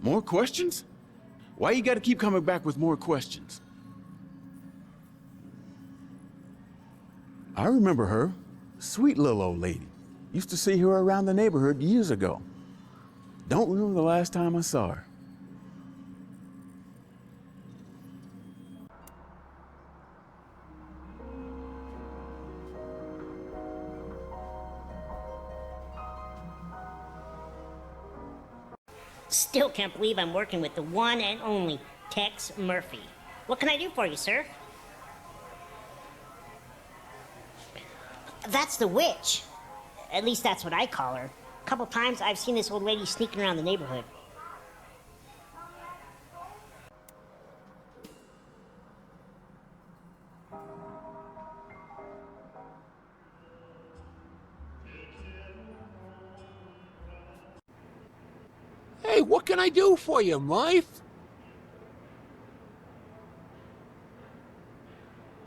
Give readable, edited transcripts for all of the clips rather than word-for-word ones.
More questions? Why you gotta keep coming back with more questions? I remember her. Sweet little old lady. Used to see her around the neighborhood years ago. Don't remember the last time I saw her. Still can't believe I'm working with the one and only Tex Murphy. What can I do for you, sir? That's the witch. At least that's what I call her. A couple times I've seen this old lady sneaking around the neighborhood. Hey, what can I do for you, Murph?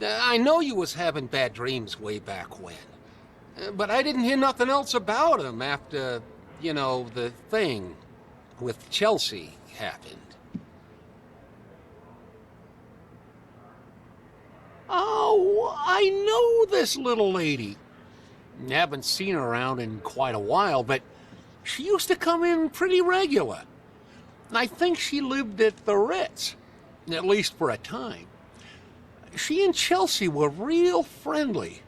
I know you was having bad dreams way back when. But I didn't hear nothing else about him after, you know, the thing with Chelsea happened. Oh, I know this little lady. Haven't seen her around in quite a while, but she used to come in pretty regular. I think she lived at the Ritz, at least for a time. She and Chelsea were real friendly.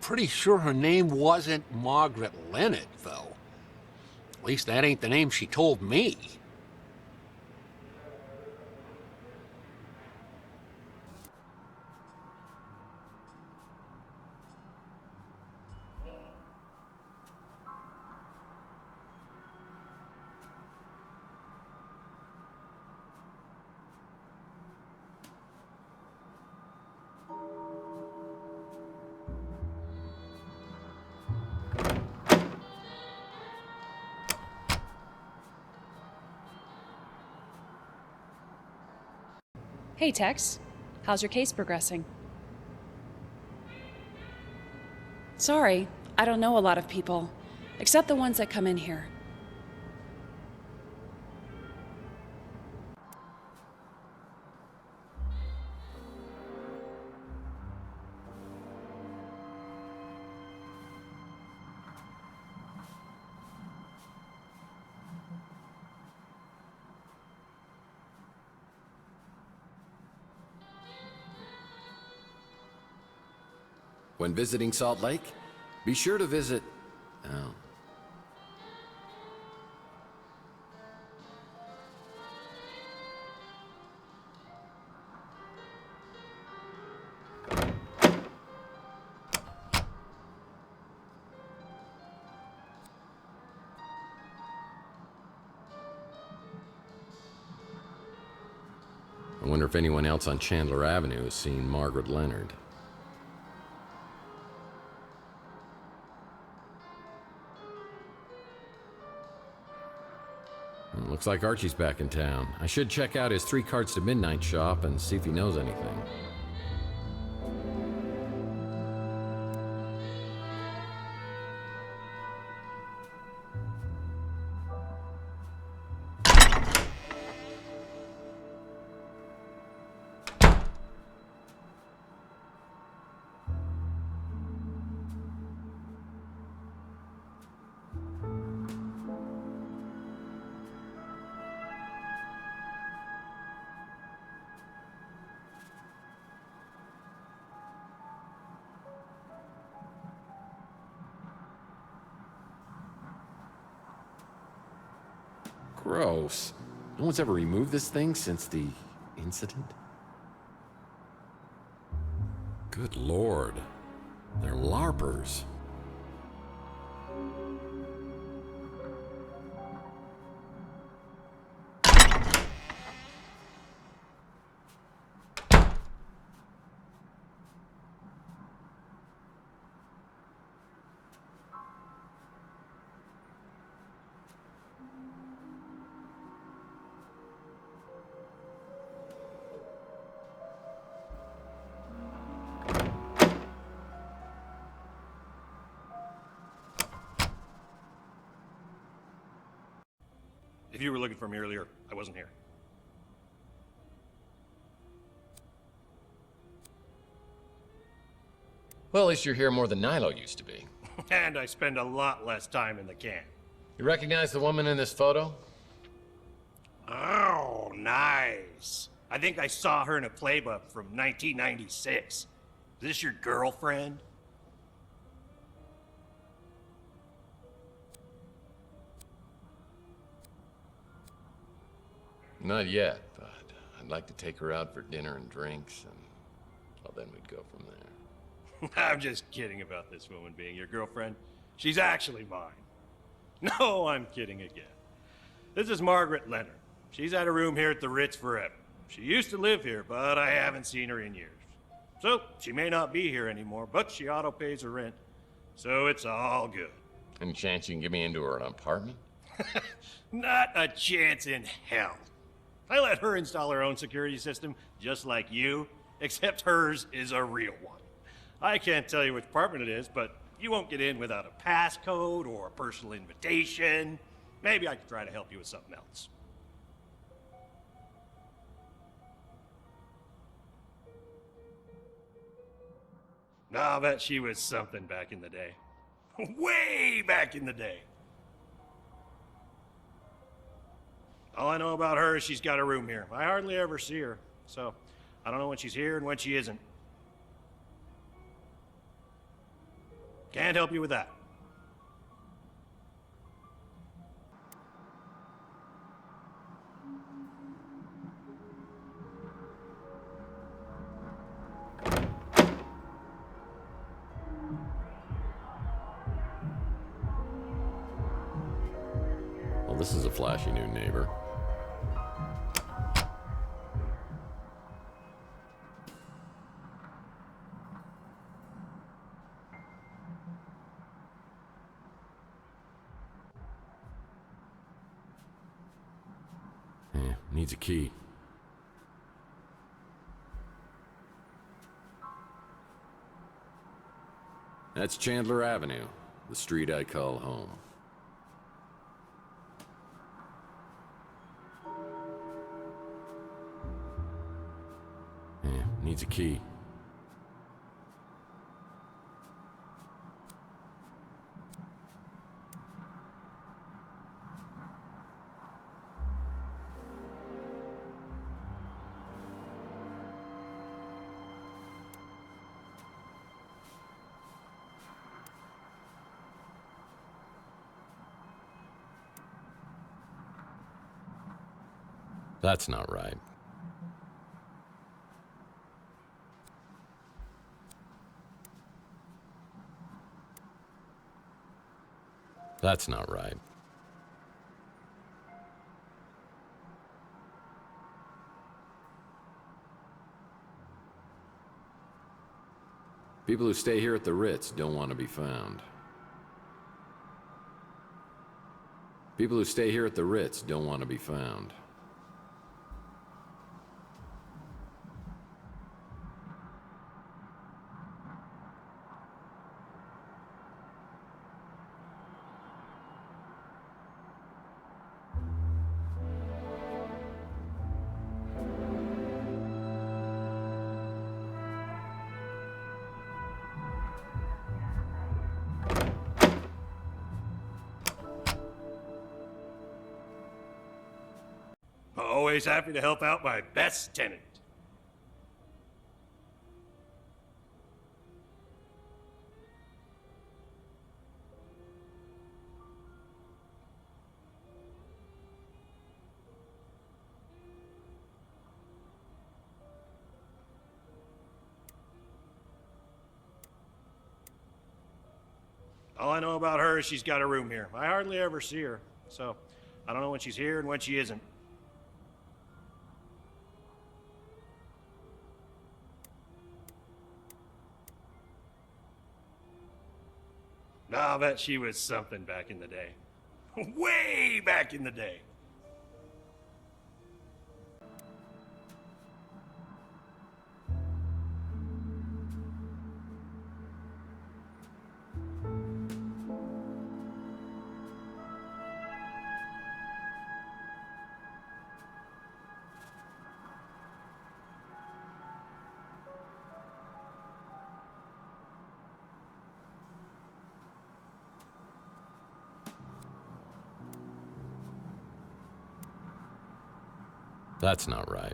Pretty sure her name wasn't Margaret Leonardo, though. At least that ain't the name she told me. Hey, Tex. How's your case progressing? Sorry, I don't know a lot of people, except the ones that come in here. When visiting Salt Lake, be sure to visit... Oh. I wonder if anyone else on Chandler Avenue has seen Margaret Leonardo. Looks like Archie's back in town. I should check out his 3 Cards to Midnight shop and see if he knows anything. Gross. No one's ever removed this thing since the incident? Good Lord. They're LARPers. If you were looking for me earlier, I wasn't here. Well, at least you're here more than Nilo used to be. And I spend a lot less time in the can. You recognize the woman in this photo? Oh, nice. I think I saw her in a playbook from 1996. Is this your girlfriend? Not yet, but I'd like to take her out for dinner and drinks, and well, then we'd go from there. I'm just kidding about this woman being your girlfriend. She's actually mine. No, I'm kidding again. This is Margaret Leonardo. She's had a room here at the Ritz forever. She used to live here, but I haven't seen her in years. So, she may not be here anymore, but she auto-pays her rent. So it's all good. Any chance you can get me into her apartment? Not a chance in hell. I let her install her own security system, just like you, except hers is a real one. I can't tell you which apartment it is, but you won't get in without a passcode or a personal invitation. Maybe I could try to help you with something else. I'll bet she was something back in the day. Way back in the day. All I know about her is she's got a room here. I hardly ever see her, so I don't know when she's here and when she isn't. Can't help you with that. Well, this is a flashy new neighbor. Needs a key. That's Chandler Avenue, the street I call home. Needs a key. That's not right. That's not right. People who stay here at the Ritz don't want to be found. People who stay here at the Ritz don't want to be found. Always happy to help out my best tenant. All I know about her is she's got a room here. I hardly ever see her, so I don't know when she's here and when she isn't. I'll bet she was something back in the day. Way back in the day. That's not right.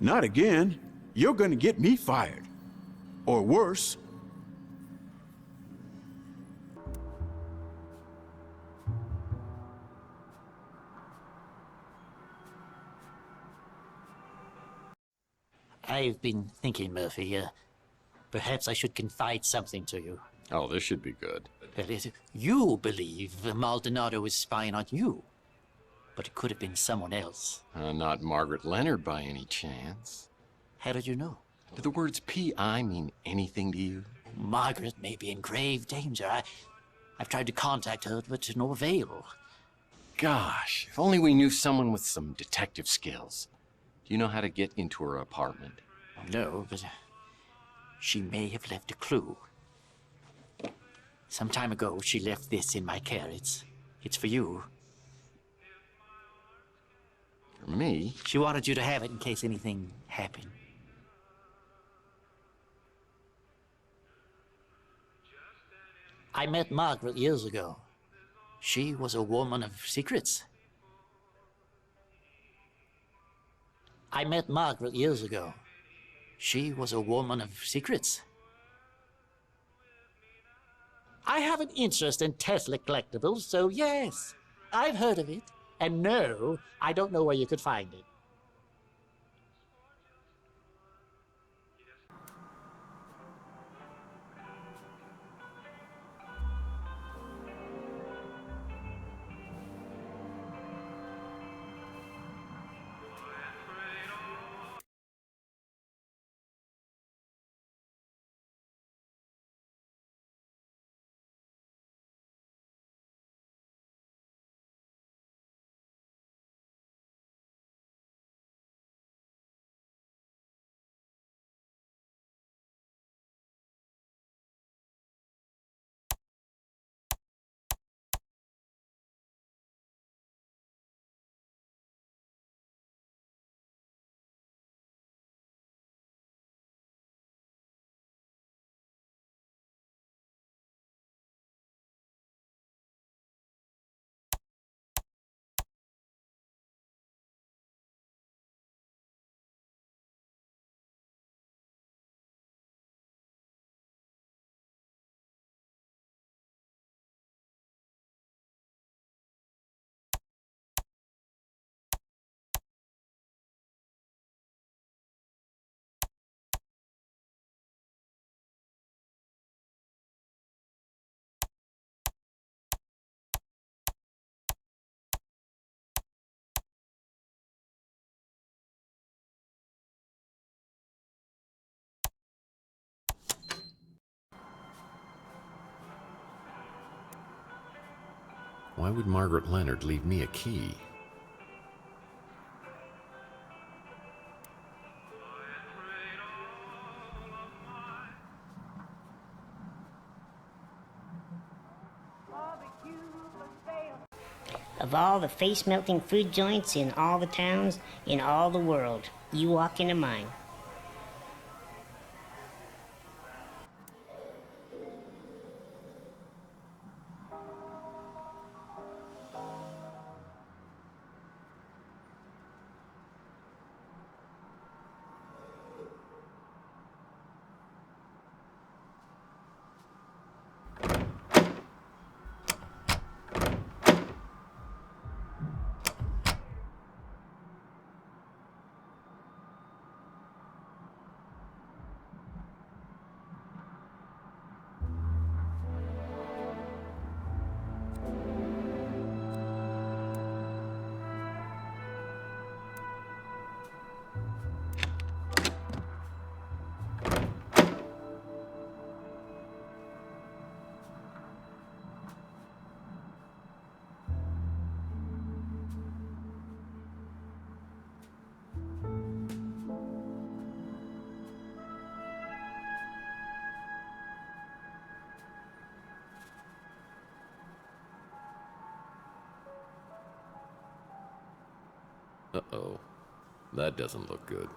Not again. You're gonna get me fired. Or worse. I've been thinking, Murphy, perhaps I should confide something to you. Oh, this should be good. That is, you believe Maldonado is spying on you, but it could have been someone else. Not Margaret Leonard by any chance. How did you know? Do the words P.I. mean anything to you? Margaret may be in grave danger. I've tried to contact her, but to no avail. Gosh, if only we knew someone with some detective skills. Do you know how to get into her apartment? No, but she may have left a clue. Some time ago, she left this in my care. It's for you. For me? She wanted you to have it in case anything happened. I met Margaret years ago. She was a woman of secrets. I met Margaret years ago. She was a woman of secrets. I have an interest in Tesla collectibles, so yes, I've heard of it. And no, I don't know where you could find it. Why would Margaret Leonard leave me a key? Of all the face-melting food joints in all the towns, in all the world, you walk into mine. Uh-oh. That doesn't look good.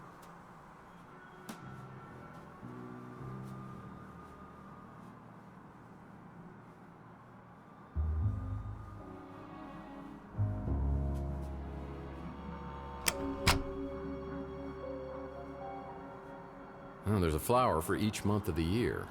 Oh, there's a flower for each month of the year.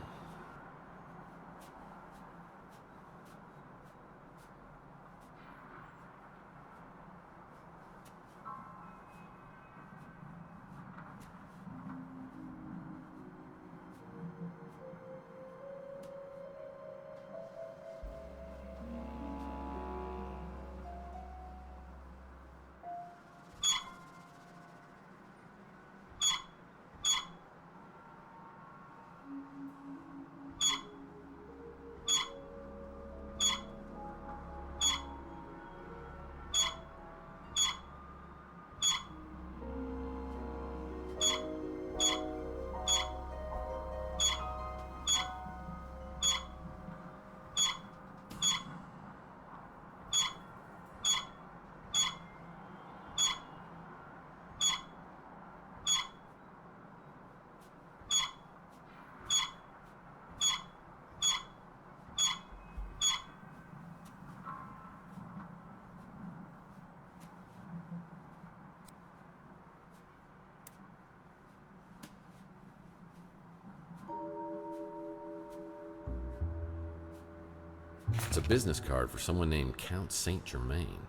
It's a business card for someone named Count Saint Germain.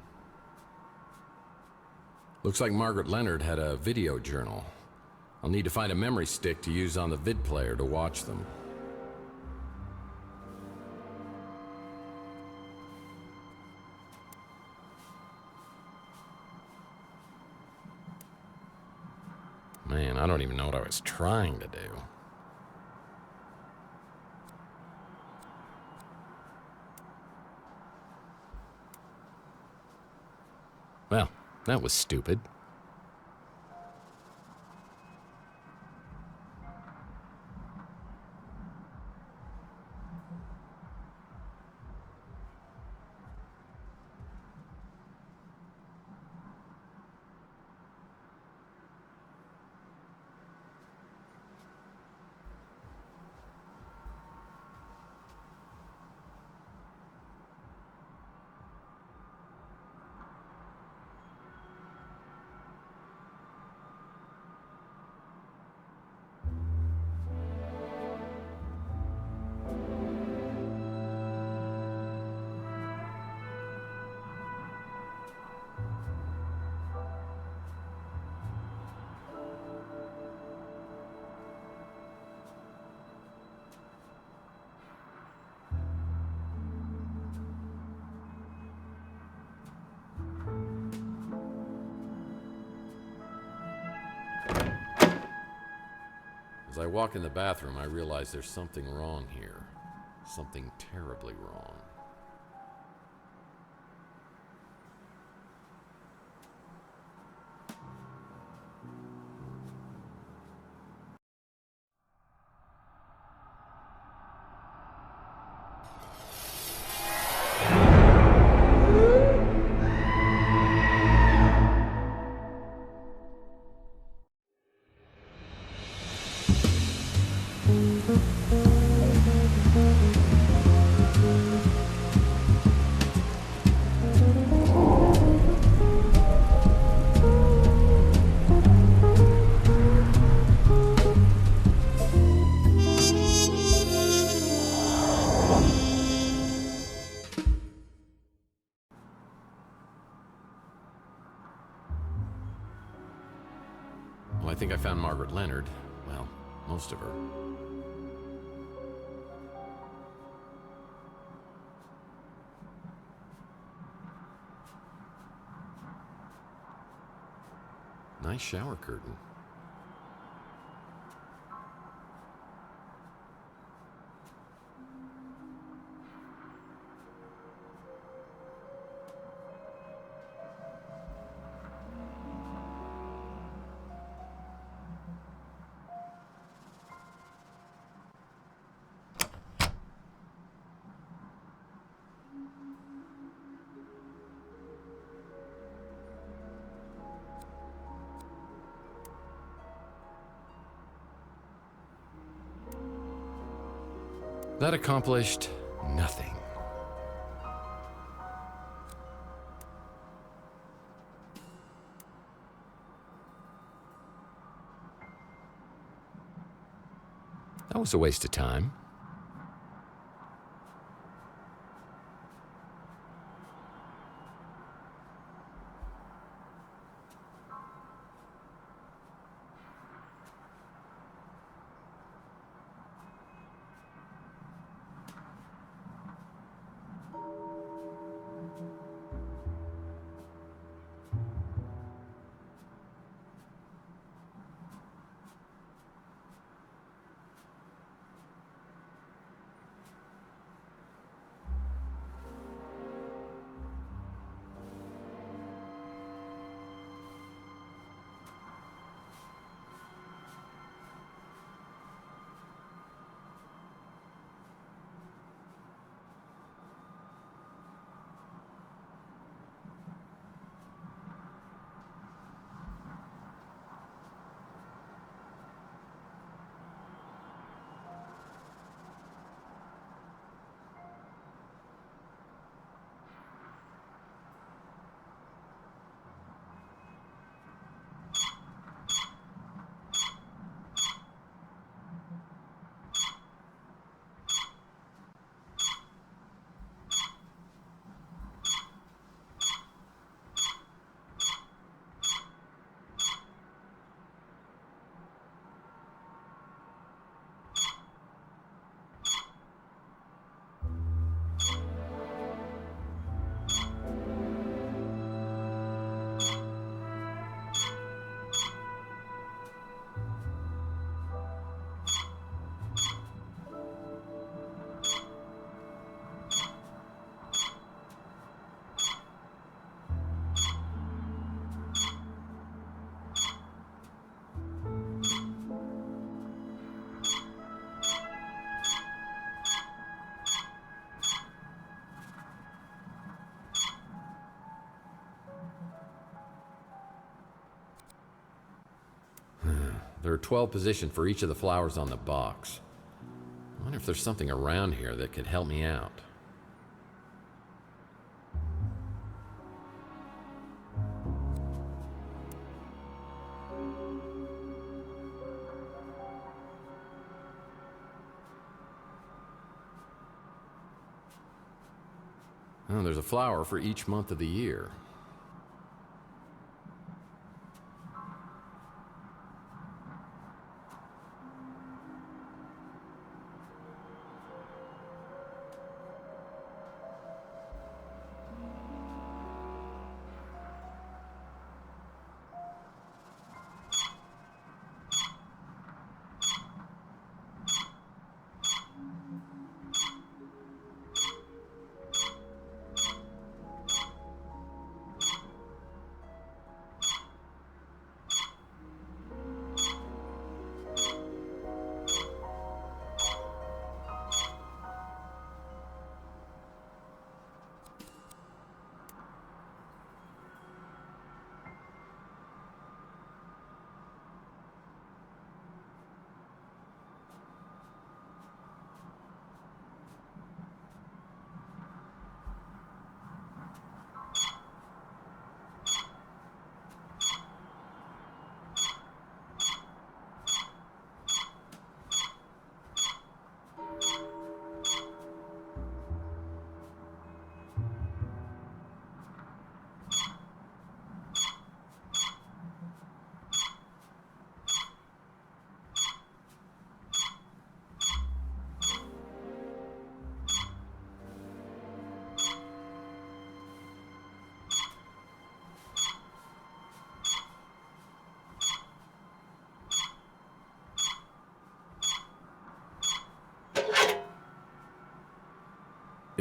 Looks like Margaret Leonard had a video journal. I'll need to find a memory stick to use on the vid player to watch them. Man, I don't even know what I was trying to do. Well, that was stupid. As I walk in the bathroom, I realize there's something wrong here. Something terribly wrong. I think I found Margaret Leonard. Well, most of her. Nice shower curtain. That accomplished nothing. That was a waste of time. There are 12 positions for each of the flowers on the box. I wonder if there's something around here that could help me out. Oh, there's a flower for each month of the year.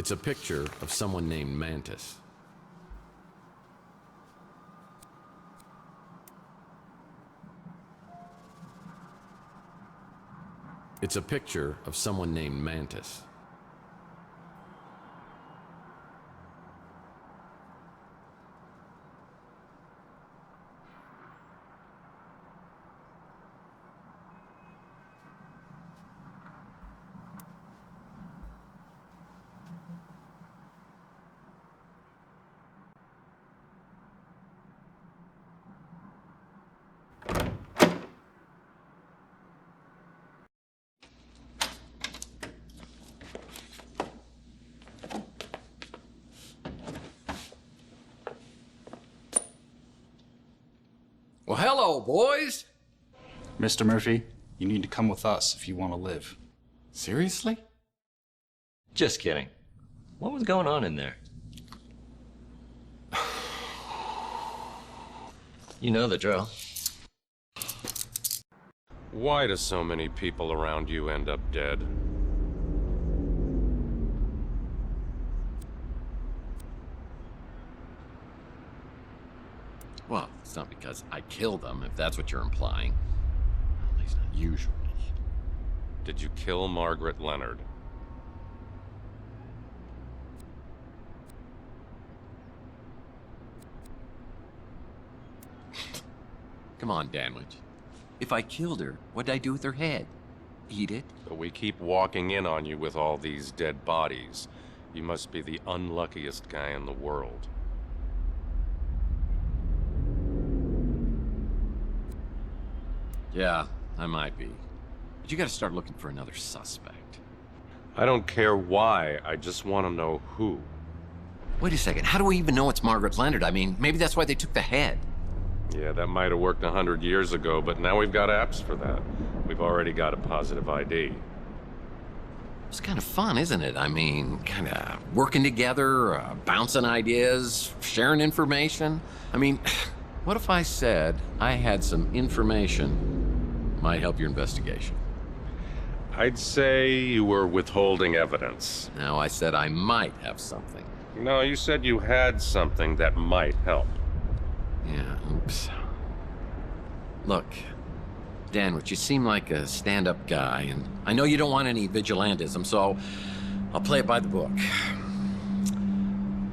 It's a picture of someone named Mantis. It's a picture of someone named Mantis. Well, hello, boys. Mr. Murphy, you need to come with us if you want to live. Seriously? Just kidding. What was going on in there? You know the drill. Why do so many people around you end up dead? Well, it's not because I killed them, if that's what you're implying. At least not usually. Did you kill Margaret Leonard? Come on, Danwich. If I killed her, what'd I do with her head? Eat it? But we keep walking in on you with all these dead bodies. You must be the unluckiest guy in the world. Yeah, I might be. But you gotta start looking for another suspect. I don't care why, I just want to know who. Wait a second, how do we even know it's Margaret Leonard? I mean, maybe that's why they took the head. Yeah, that might have worked 100 years ago, but now we've got apps for that. We've already got a positive ID. It's kind of fun, isn't it? I mean, kind of working together, bouncing ideas, sharing information. I mean, what if I said I had some information might help your investigation? I'd say you were withholding evidence. No, I said I might have something. No, you said you had something that might help. Yeah, oops. Look, Danwich, you seem like a stand-up guy, and I know you don't want any vigilantism, so I'll play it by the book.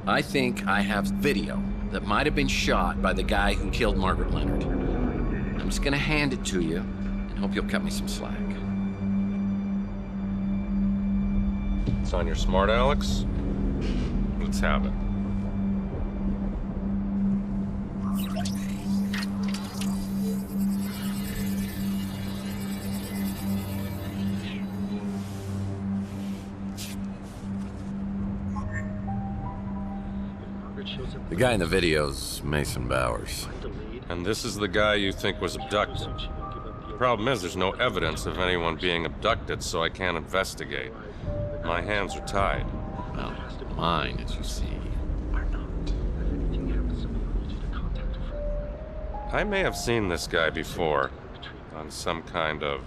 I think I have video that might have been shot by the guy who killed Margaret Leonard. I'm just gonna hand it to you, and hope you'll cut me some slack. It's on your smart, Alex? Let's have it. The guy in the video's Mason Bowers. And this is the guy you think was abducted. The problem is there's no evidence of anyone being abducted, so I can't investigate. My hands are tied. Well, mine, as you see, are not. I may have seen this guy before on some kind of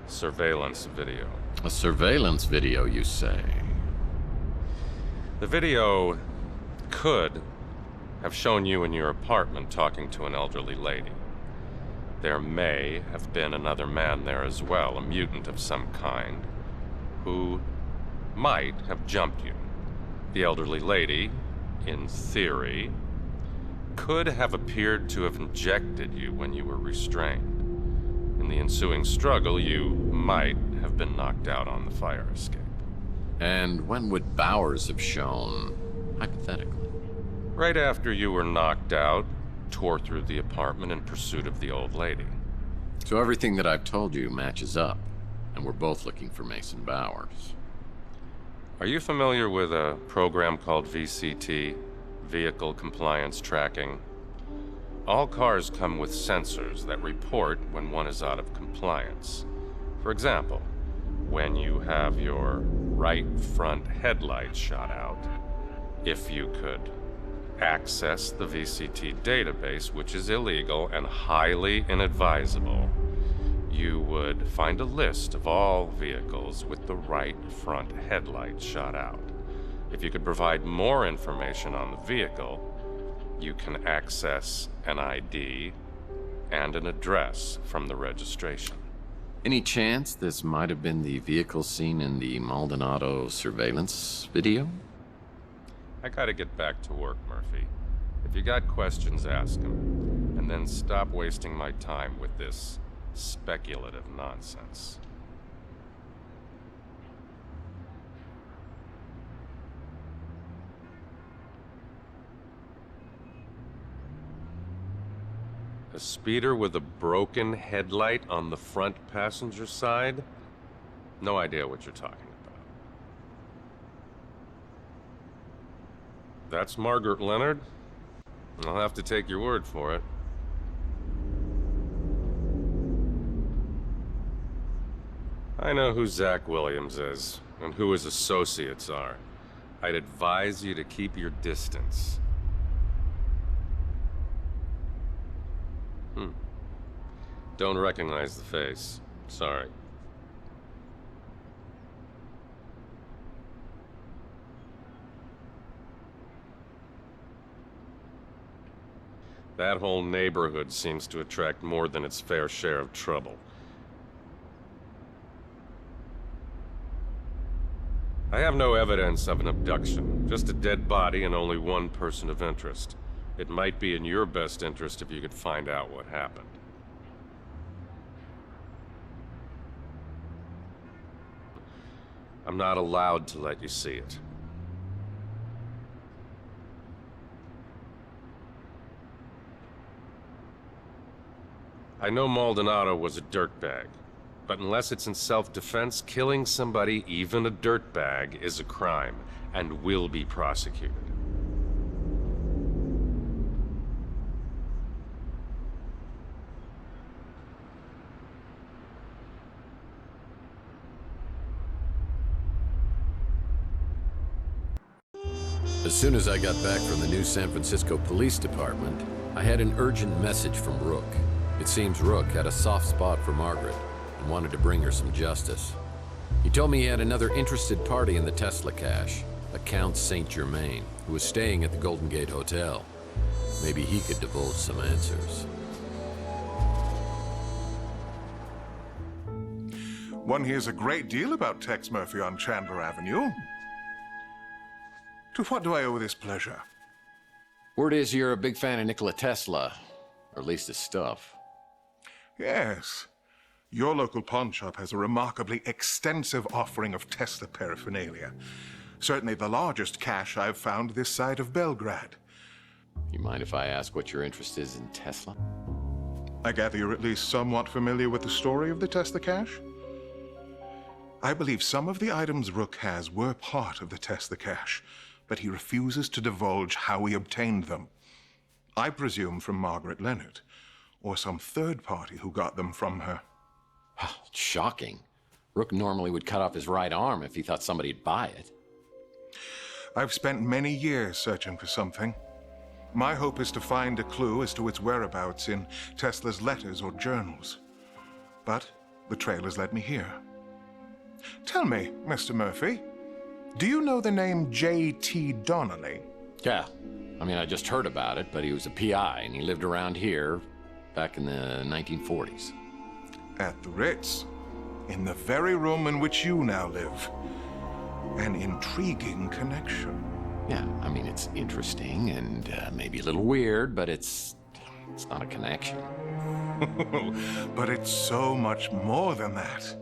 surveillance video. A surveillance video, you say? The video could have shown you in your apartment talking to an elderly lady. There may have been another man there as well, a mutant of some kind, who might have jumped you. The elderly lady, in theory, could have appeared to have injected you when you were restrained. In the ensuing struggle, you might have been knocked out on the fire escape. And when would Bowers have shown, hypothetically? Right after you were knocked out, tore through the apartment in pursuit of the old lady. So everything that I've told you matches up, and we're both looking for Mason Bowers. Are you familiar with a program called VCT, Vehicle Compliance Tracking? All cars come with sensors that report when one is out of compliance. For example, when you have your right front headlight shot out, if you could access the VCT database, which is illegal and highly inadvisable, you would find a list of all vehicles with the right front headlight shot out. If you could provide more information on the vehicle, you can access an ID and an address from the registration. Any chance this might have been the vehicle seen in the Maldonado surveillance video? I gotta get back to work, Murphy. If you got questions, ask them. And then stop wasting my time with this speculative nonsense. A speeder with a broken headlight on the front passenger side? No idea what you're talking about. That's Margaret Leonard? I'll have to take your word for it. I know who Zach Williams is, and who his associates are. I'd advise you to keep your distance. Don't recognize the face. Sorry. That whole neighborhood seems to attract more than its fair share of trouble. I have no evidence of an abduction, just a dead body and only one person of interest. It might be in your best interest if you could find out what happened. I'm not allowed to let you see it. I know Maldonado was a dirtbag, but unless it's in self-defense, killing somebody, even a dirtbag, is a crime and will be prosecuted. As soon as I got back from the new San Francisco Police Department, I had an urgent message from Rook. It seems Rook had a soft spot for Margaret and wanted to bring her some justice. He told me he had another interested party in the Tesla cache, a Count Saint Germain, who was staying at the Golden Gate Hotel. Maybe he could divulge some answers. One hears a great deal about Tex Murphy on Chandler Avenue. To what do I owe this pleasure? Word is you're a big fan of Nikola Tesla, or at least his stuff. Yes. Your local pawn shop has a remarkably extensive offering of Tesla paraphernalia. Certainly the largest cache I've found this side of Belgrade. You mind if I ask what your interest is in Tesla? I gather you're at least somewhat familiar with the story of the Tesla cache? I believe some of the items Rook has were part of the Tesla cache, but he refuses to divulge how he obtained them. I presume from Margaret Leonard, or some third party who got them from her. Shocking. Rook normally would cut off his right arm if he thought somebody'd buy it. I've spent many years searching for something. My hope is to find a clue as to its whereabouts in Tesla's letters or journals. But the trail has led me here. Tell me, Mr. Murphy, do you know the name J.T. Donnelly? Yeah. I mean, I just heard about it, but he was a PI, and he lived around here back in the 1940s. At the Ritz, in the very room in which you now live. An intriguing connection. Yeah, I mean, it's interesting and maybe a little weird, but it's not a connection. But it's so much more than that.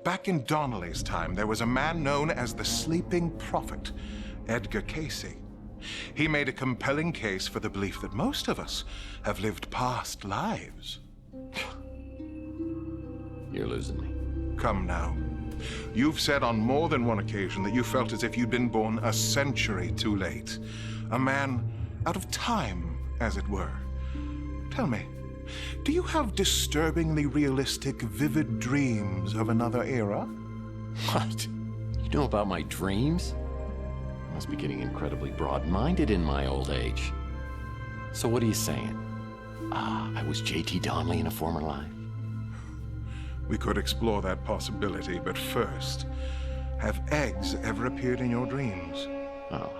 Back in Donnelly's time, there was a man known as the Sleeping Prophet, Edgar Casey. He made a compelling case for the belief that most of us have lived past lives. You're losing me. Come now. You've said on more than one occasion that you felt as if you'd been born a century too late. A man out of time, as it were. Tell me, do you have disturbingly realistic, vivid dreams of another era? What? You know about my dreams? I must be getting incredibly broad-minded in my old age. So what are you saying? I was J.T. Donnelly in a former life? We could explore that possibility, but first, have eggs ever appeared in your dreams? Oh,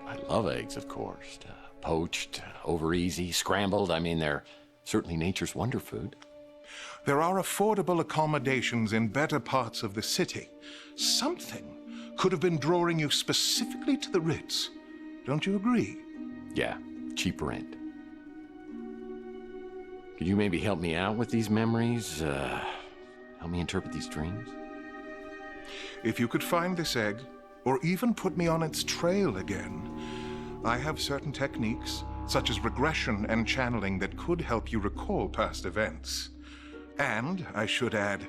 I love eggs, of course. Poached, over easy, scrambled. I mean, they're certainly nature's wonder food. There are affordable accommodations in better parts of the city. Something could have been drawing you specifically to the Ritz. Don't you agree? Yeah, cheap rent. Could you maybe help me out with these memories? Help me interpret these dreams? If you could find this egg, or even put me on its trail again, I have certain techniques, such as regression and channeling, that could help you recall past events. And, I should add,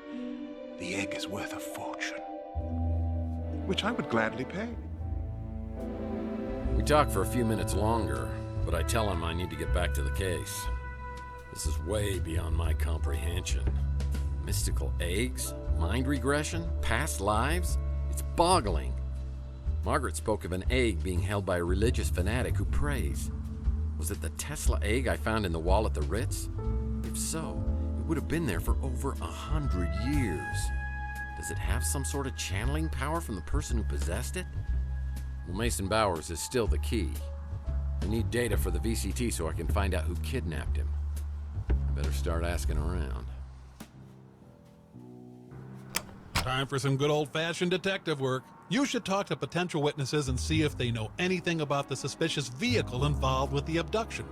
the egg is worth a fortune, which I would gladly pay. We talk for a few minutes longer, but I tell him I need to get back to the case. This is way beyond my comprehension. Mystical eggs? Mind regression? Past lives? It's boggling. Margaret spoke of an egg being held by a religious fanatic who prays. Was it the Tesla egg I found in the wall at the Ritz? If so, it would have been there for over 100 years. Does it have some sort of channeling power from the person who possessed it? Well, Mason Bowers is still the key. I need data for the VCT so I can find out who kidnapped him. I better start asking around. Time for some good old-fashioned detective work. You should talk to potential witnesses and see if they know anything about the suspicious vehicle involved with the abduction.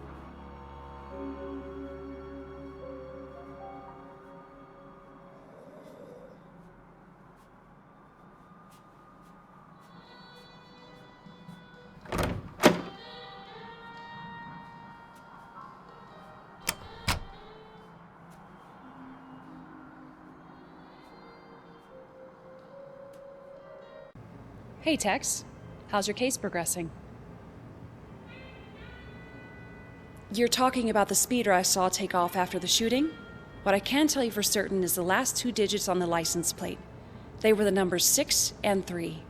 Hey, Tex. How's your case progressing? You're talking about the speeder I saw take off after the shooting? What I can tell you for certain is the last 2 digits on the license plate. They were the numbers 6 and 3.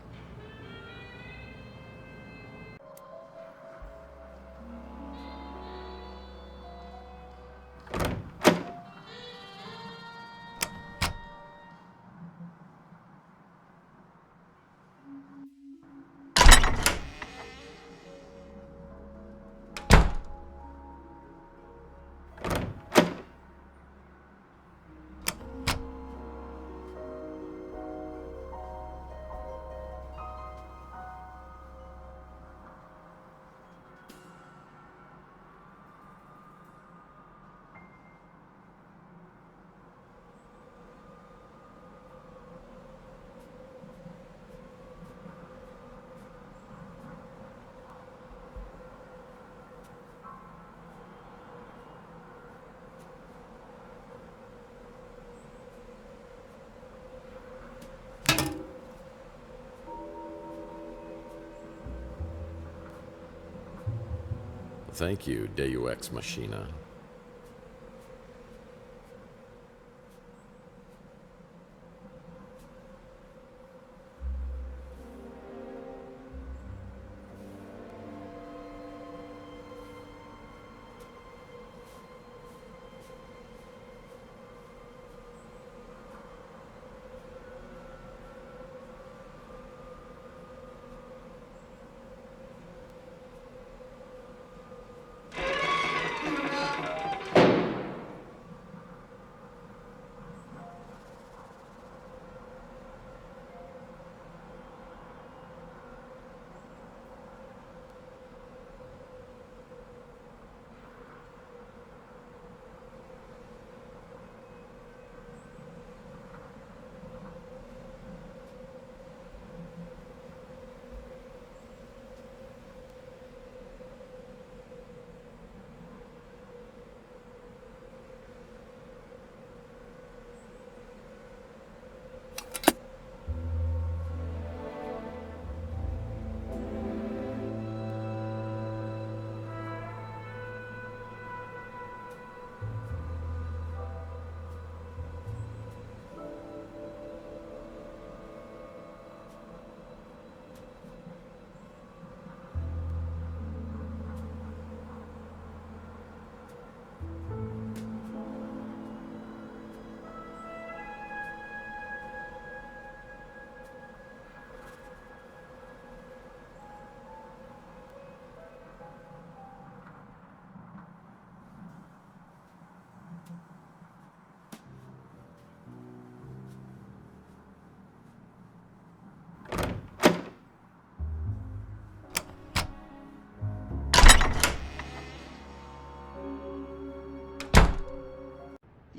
Thank you, Deus Ex Machina.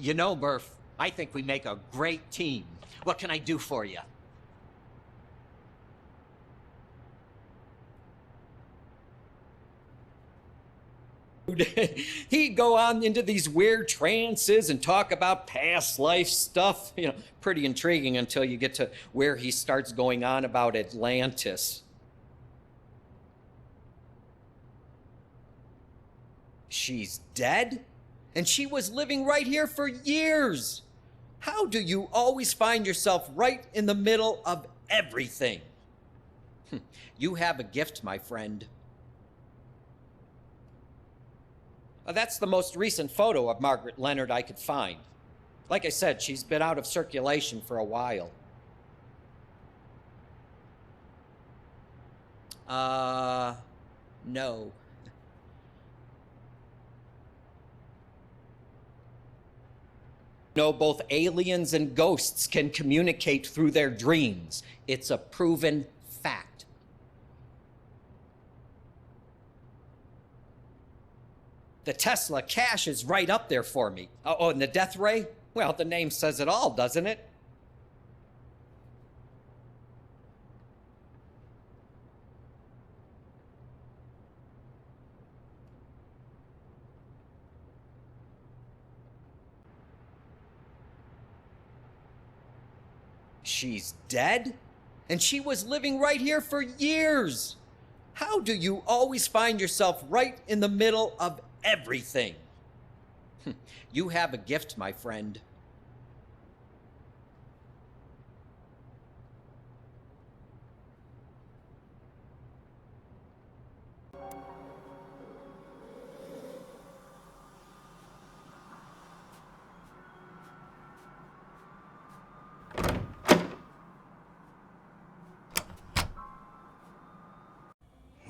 You know, Murph, I think we make a great team. What can I do for you? He'd go on into these weird trances and talk about past life stuff. You know, pretty intriguing until you get to where he starts going on about Atlantis. She's dead? And she was living right here for years. How do you always find yourself right in the middle of everything? You have a gift, my friend. That's the most recent photo of Margaret Leonard I could find. Like I said, she's been out of circulation for a while. No. No, both aliens and ghosts can communicate through their dreams. It's a proven fact. The Tesla cache is right up there for me. Oh, and the death ray? Well, the name says it all, doesn't it? She's dead? And she was living right here for years. How do you always find yourself right in the middle of everything? You have a gift, my friend.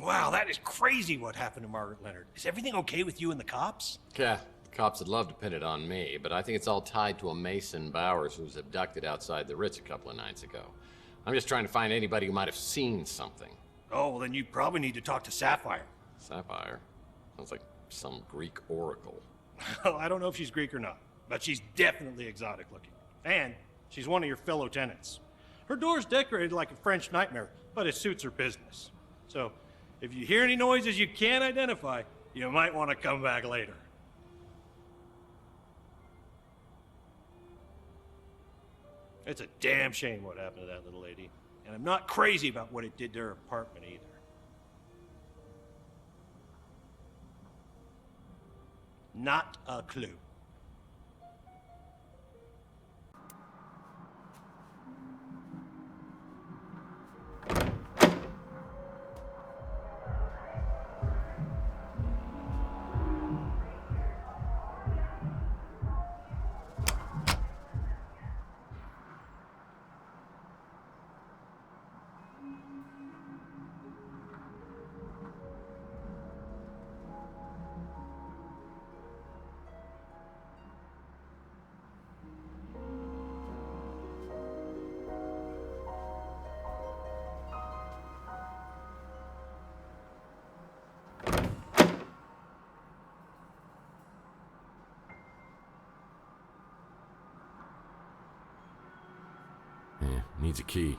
Wow, that is crazy what happened to Margaret Leonard. Is everything okay with you and the cops? Yeah, the cops would love to pin it on me, but I think it's all tied to a Mason Bowers who was abducted outside the Ritz a couple of nights ago. I'm just trying to find anybody who might have seen something. Oh, well then you probably need to talk to Saffyre. Saffyre? Sounds like some Greek oracle. Well, I don't know if she's Greek or not, but she's definitely exotic looking. And she's one of your fellow tenants. Her door's decorated like a French nightmare, but it suits her business. So, if you hear any noises you can't identify, you might want to come back later. It's a damn shame what happened to that little lady. And I'm not crazy about what it did to her apartment either. Not a clue. Yeah, needs a key.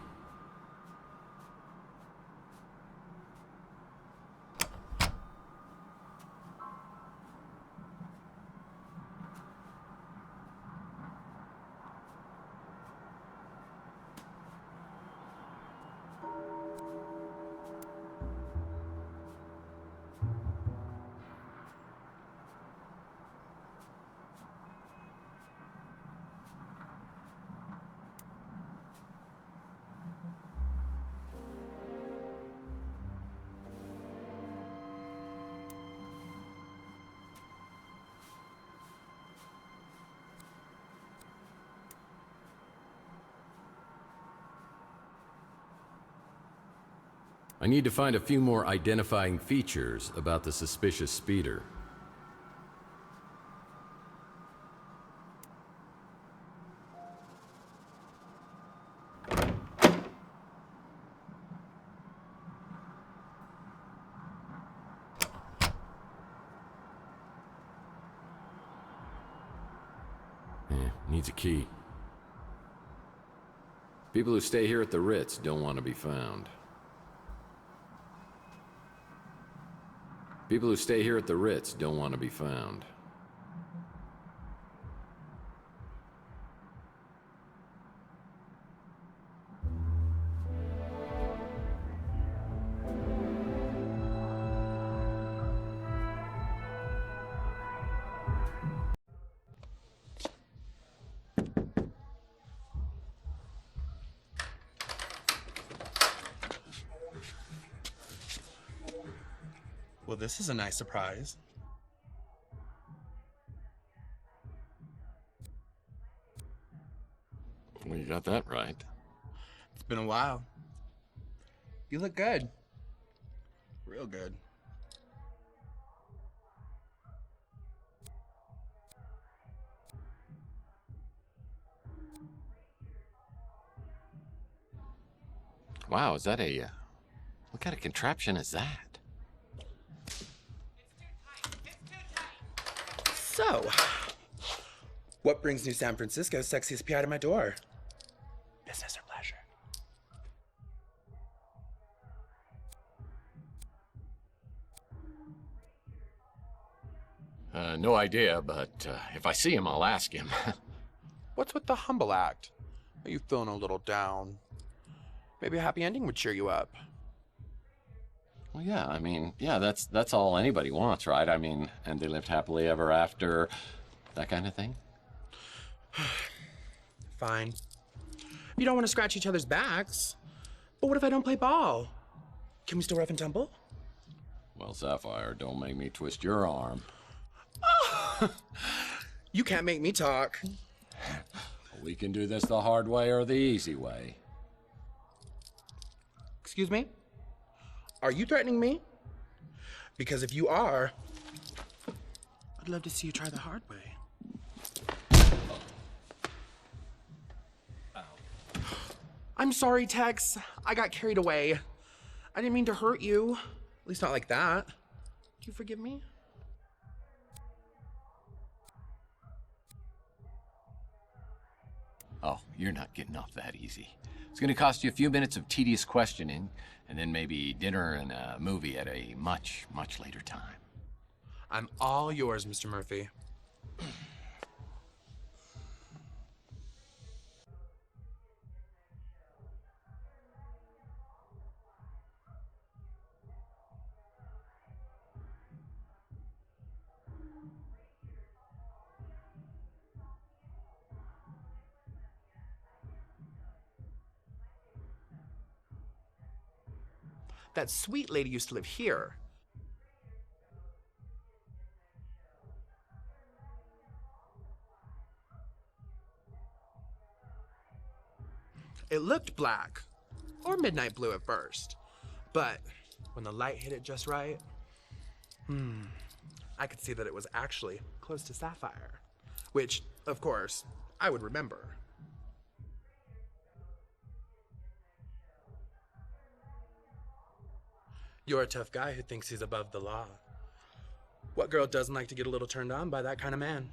I need to find a few more identifying features about the suspicious speeder. Needs a key. People who stay here at the Ritz don't want to be found. People who stay here at the Ritz don't want to be found. Well, this is a nice surprise. Well, you got that right. It's been a while. You look good. Real good. Wow, is that what kind of contraption is that? So, what brings New San Francisco's sexiest PI to my door? Business or pleasure? No idea, but if I see him, I'll ask him. What's with the humble act? Are you feeling a little down? Maybe a happy ending would cheer you up. Well, yeah, I mean, yeah, that's all anybody wants, right? I mean, and they lived happily ever after, that kind of thing. Fine. You don't want to scratch each other's backs. But what if I don't play ball? Can we still rough and tumble? Well, Saffyre, don't make me twist your arm. You can't make me talk. We can do this the hard way or the easy way. Excuse me? Are you threatening me? Because if you are, I'd love to see you try the hard way. I'm sorry, Tex. I got carried away. I didn't mean to hurt you. At least not like that. Do you forgive me? Oh, you're not getting off that easy. It's gonna cost you a few minutes of tedious questioning, and then maybe dinner and a movie at a much, much later time. I'm all yours, Mr. Murphy. That sweet lady used to live here. It looked black, or midnight blue at first, but when the light hit it just right, I could see that it was actually close to Saffyre, which, of course, I would remember. You're a tough guy who thinks he's above the law. What girl doesn't like to get a little turned on by that kind of man?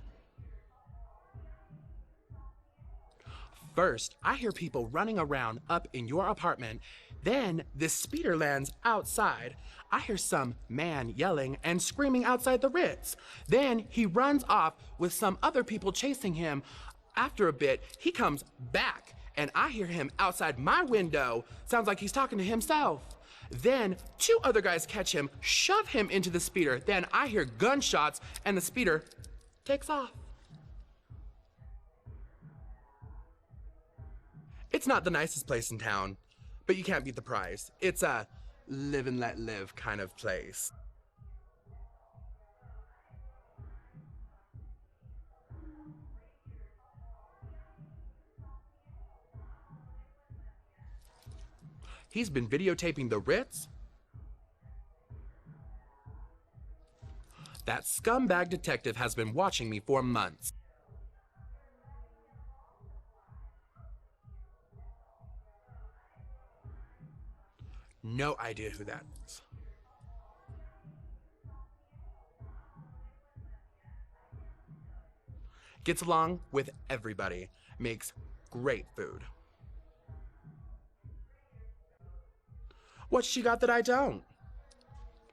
First, I hear people running around up in your apartment. Then, this speeder lands outside. I hear some man yelling and screaming outside the Ritz. Then, he runs off with some other people chasing him. After a bit, he comes back, and I hear him outside my window. Sounds like he's talking to himself. Then, two other guys catch him, shove him into the speeder. Then I hear gunshots, and the speeder takes off. It's not the nicest place in town, but you can't beat the price. It's a live and let live kind of place. He's been videotaping the Ritz. That scumbag detective has been watching me for months. No idea who that is. Gets along with everybody. Makes great food. What's she got that I don't?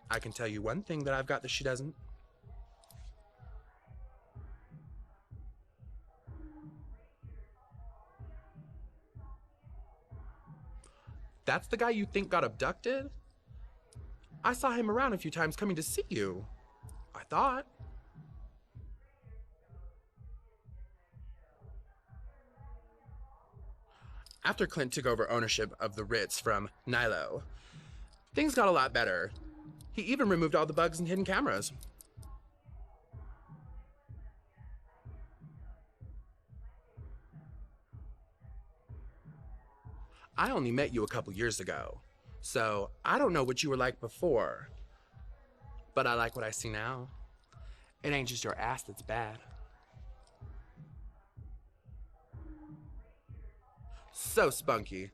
I can tell you one thing that I've got that she doesn't. That's the guy you think got abducted? I saw him around a few times coming to see you. I thought. After Clint took over ownership of the Ritz from Nilo, things got a lot better. He even removed all the bugs and hidden cameras. I only met you a couple years ago, so I don't know what you were like before. But I like what I see now. It ain't just your ass that's bad. So spunky.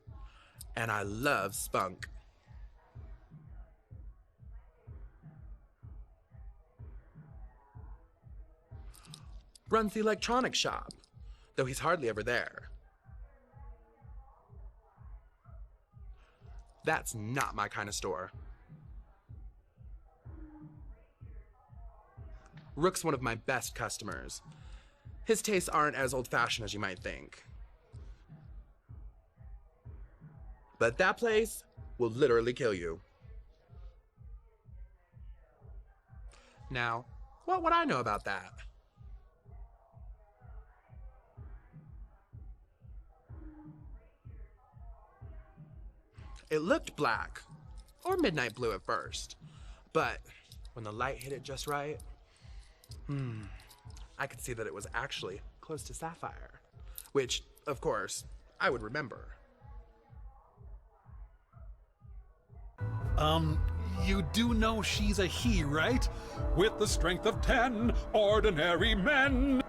And I love spunk. Runs the electronics shop, though he's hardly ever there. That's not my kind of store. Rook's one of my best customers. His tastes aren't as old-fashioned as you might think. But that place will literally kill you. Now, what would I know about that? It looked black, or midnight blue at first, but when the light hit it just right, I could see that it was actually close to sapphire, which, of course, I would remember. You do know she's a he, right? With the strength of 10 ordinary men.